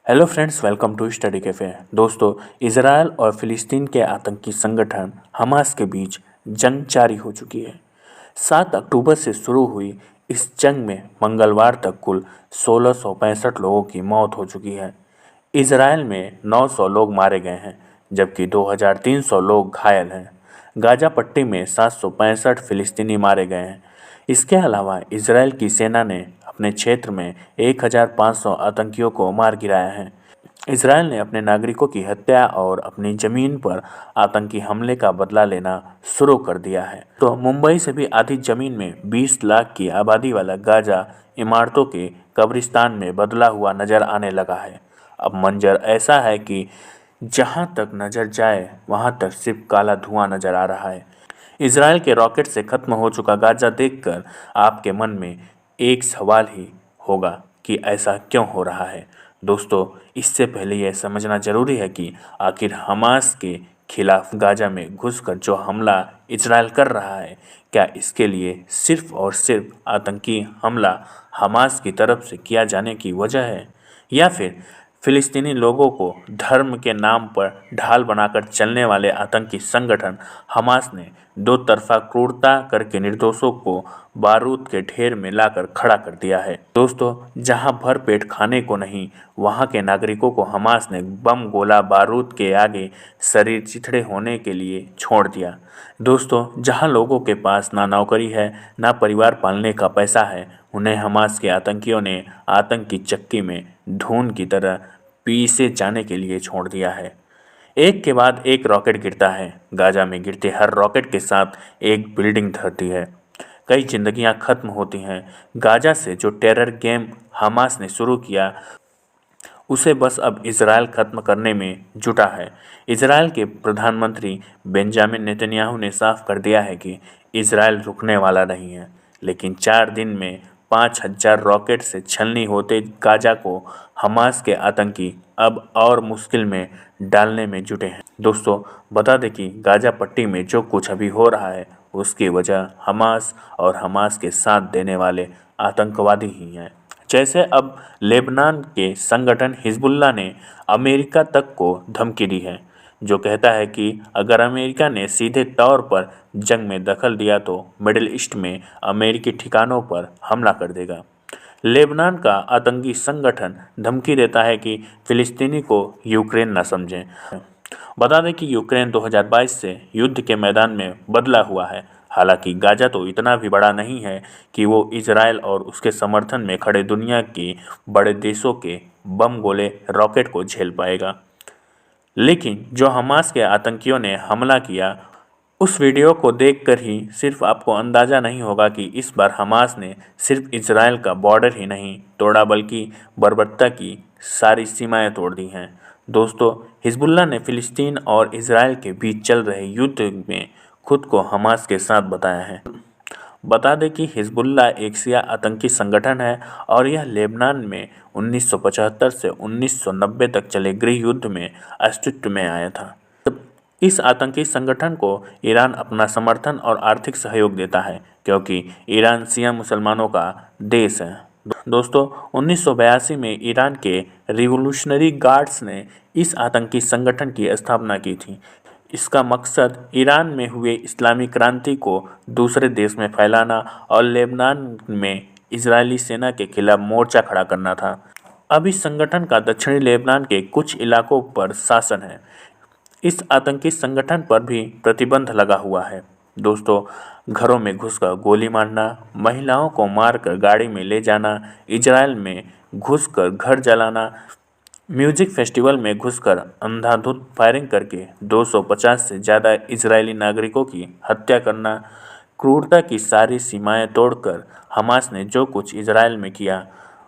Hello friends, welcome to study cafe. दोस्तों, Israel और फिलिस्तीन के आतंकी संगठन हमास के बीच जंग जारी हो चुकी है। 7 अक्टूबर से शुरू हुई इस जंग में मंगलवार तक कुल 1665 लोगों की मौत हो चुकी है। इजराइल में 900 लोग मारे गए हैं, जबकि 2300 लोग घायल हैं। गाजा पट्टी में 765 फिलिस्तीनी मारे गए हैं। इसके अलावा इजराइल की सेना ने अपने क्षेत्र में 1500 आतंकियों को मार गिराया है। इजराइल ने अपने नागरिकों की हत्या और अपनी जमीन पर आतंकी हमले का बदला लेना शुरू कर दिया है। तो मुंबई से भी आधी जमीन में 20 लाख की आबादी वाला गाजा इमारतों के कब्रिस्तान में बदला हुआ नजर आने लगा है। अब मंजर ऐसा है कि जहां तक नजर जाए वहां तक सिर्फ काला धुआं नजर आ रहा है। इजराइल के रॉकेट से खत्म हो चुका गाजा देखकर आपके मन में एक सवाल ही होगा कि ऐसा क्यों हो रहा है। दोस्तों, इससे पहले यह समझना जरूरी है कि आखिर हमास के खिलाफ गाजा में घुसकर जो हमला इजराइल कर रहा है, क्या इसके लिए सिर्फ और सिर्फ आतंकी हमला हमास की तरफ से किया जाने की वजह है, या फिर फिलिस्तीनी लोगों को धर्म के नाम पर ढाल बनाकर चलने वाले आतंकी संगठन हमास ने दो तरफा क्रूरता करके निर्दोषों को बारूद के ढेर में लाकर खड़ा कर दिया है। दोस्तों, जहां भर पेट खाने को नहीं, वहां के नागरिकों को हमास ने बम गोला बारूद के आगे शरीर चिथड़े होने के लिए छोड़ दिया। दोस्तों, जहां लोगों के पास ना नौकरी है ना परिवार पालने का पैसा है, उन्हें हमास के आतंकियों ने आतंक की चक्की में धून की तरह पीसे जाने के लिए छोड़ दिया है। एक के बाद एक रॉकेट गिरता है। गाजा में गिरते हर रॉकेट के साथ एक बिल्डिंग धरती है, कई जिंदगियां खत्म होती हैं। गाजा से जो टेरर गेम हमास ने शुरू किया, उसे बस अब इजराइल खत्म करने में जुटा है। इजराइल के प्रधानमंत्री बेंजामिन नेतन्याहू ने साफ कर दिया है कि इजराइल रुकने वाला नहीं है, लेकिन 4 दिन में 5000 रॉकेट से छलनी होते गाजा को हमास के आतंकी अब और मुश्किल में डालने में जुटे हैं। दोस्तों, बता दें कि गाजा पट्टी में जो कुछ अभी हो रहा है, उसकी वजह हमास और हमास के साथ देने वाले आतंकवादी ही हैं। जैसे अब लेबनान के संगठन हिजबुल्लाह ने अमेरिका तक को धमकी दी है, जो कहता है कि अगर अमेरिका ने सीधे तौर पर जंग में दखल दिया तो मिडिल ईस्ट में अमेरिकी ठिकानों पर हमला कर देगा। लेबनान का आतंकी संगठन धमकी देता है कि फिलिस्तीनी को यूक्रेन न समझें। बता दें कि यूक्रेन 2022 से युद्ध के मैदान में बदला हुआ है। हालांकि गाजा तो इतना भी बड़ा नहीं है कि वो इजराइल और उसके समर्थन में खड़े दुनिया के बड़े देशों के बम गोले रॉकेट को झेल पाएगा। लेकिन जो हमास के आतंकियों ने हमला किया, उस वीडियो को देखकर ही सिर्फ आपको अंदाज़ा नहीं होगा कि इस बार हमास ने सिर्फ इजराइल का बॉर्डर ही नहीं तोड़ा, बल्कि बर्बरता की सारी सीमाएं तोड़ दी हैं। दोस्तों, हिजबुल्लाह ने फिलिस्तीन और इजराइल के बीच चल रहे युद्ध में खुद को हमास के साथ बताया है। बता दें कि हिजबुल्लाह एक शिया आतंकी संगठन है और यह लेबनान में 1975 से 1990 तक चले गृह युद्ध में अस्तित्व में आया था। इस आतंकी संगठन को ईरान अपना समर्थन और आर्थिक सहयोग देता है, क्योंकि ईरान शिया मुसलमानों का देश है। दोस्तों, 1982 में ईरान के रिवोल्यूशनरी गार्ड्स ने इस आतंकी संगठन की स्थापना की थी। इसका मकसद ईरान में हुए इस्लामी क्रांति को दूसरे देश में फैलाना और लेबनान में इजरायली सेना के खिलाफ मोर्चा खड़ा करना था। अब इस संगठन का दक्षिणी लेबनान के कुछ इलाकों पर शासन है। इस आतंकी संगठन पर भी प्रतिबंध लगा हुआ है। दोस्तों, घरों में घुसकर गोली मारना, महिलाओं को मारकर गाड़ी में ले जाना, इजराइल में घुसकर घर जलाना, म्यूजिक फेस्टिवल में घुसकर अंधाधुंध फायरिंग करके 250 से ज़्यादा इजरायली नागरिकों की हत्या करना, क्रूरता की सारी सीमाएं तोड़कर हमास ने जो कुछ इजराइल में किया,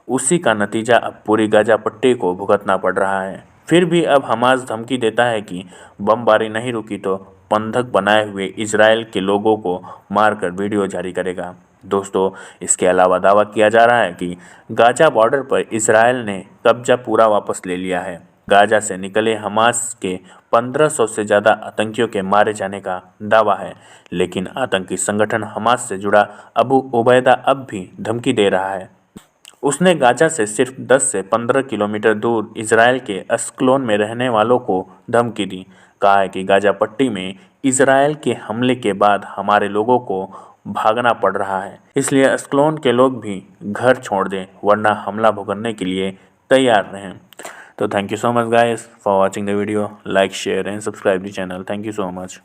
उसी का नतीजा अब पूरी गाजा पट्टी को भुगतना पड़ रहा है। फिर भी अब हमास धमकी देता है कि बमबारी नहीं रुकी तो बंधक बनाए हुए इजराइल के लोगों को मारकर वीडियो जारी करेगा। दोस्तों, इसके अलावा दावा किया जा रहा है कि गाजा बॉर्डर पर इजराइल ने कब्जा पूरा वापस ले लिया है। गाजा से निकले हमास के 1500 से ज़्यादा आतंकियों के मारे जाने का दावा है, लेकिन आतंकी संगठन हमास से जुड़ा अबू उबैदा अब भी धमकी दे रहा है उसने गाजा से सिर्फ 10 से 15 किलोमीटर दूर इजराइल के अस्कलोन में रहने वालों को धमकी दी। कहा है कि गाजा पट्टी में इजराइल के हमले के बाद हमारे लोगों को भागना पड़ रहा है, इसलिए अस्कलोन के लोग भी घर छोड़ दें वरना हमला भुगतने के लिए तैयार रहें। तो thank you so much guys for watching the video. Like share and subscribe the channel. Thank you so much.